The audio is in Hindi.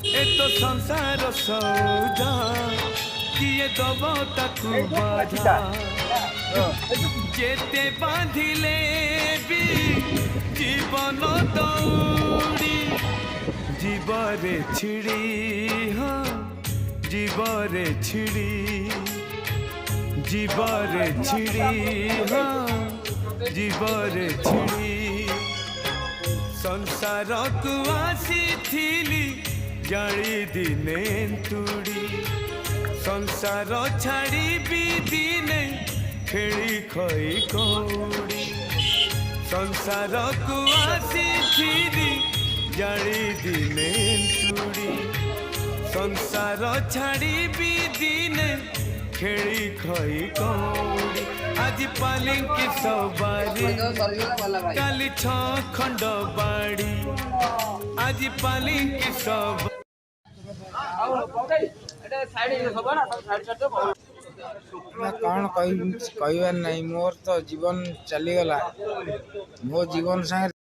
ए तो संसार सौदा किए दब ताकू बाधा जेते बांधिले भी जीवन दौड़ी जीवरे छिड़ी हाँ जीवरे छिड़ी जीवरे छिड़ी हाँ जीवरे छिड़ी संसार को आसी थीली जाली दिने तुड़ी संसार छाड़ी भी दिने खेली खई कौड़ी संसार को आसी थीली जाली दिने तुड़ी संसार छाड़ी भी दिने खेली खई कौड़ी आज पालिंकी सवारी काली छ खंड बाड़ी आज पालिंकी सब कौन कहबार नहीं मोर तो जीवन चलीगला मो जीवन संगे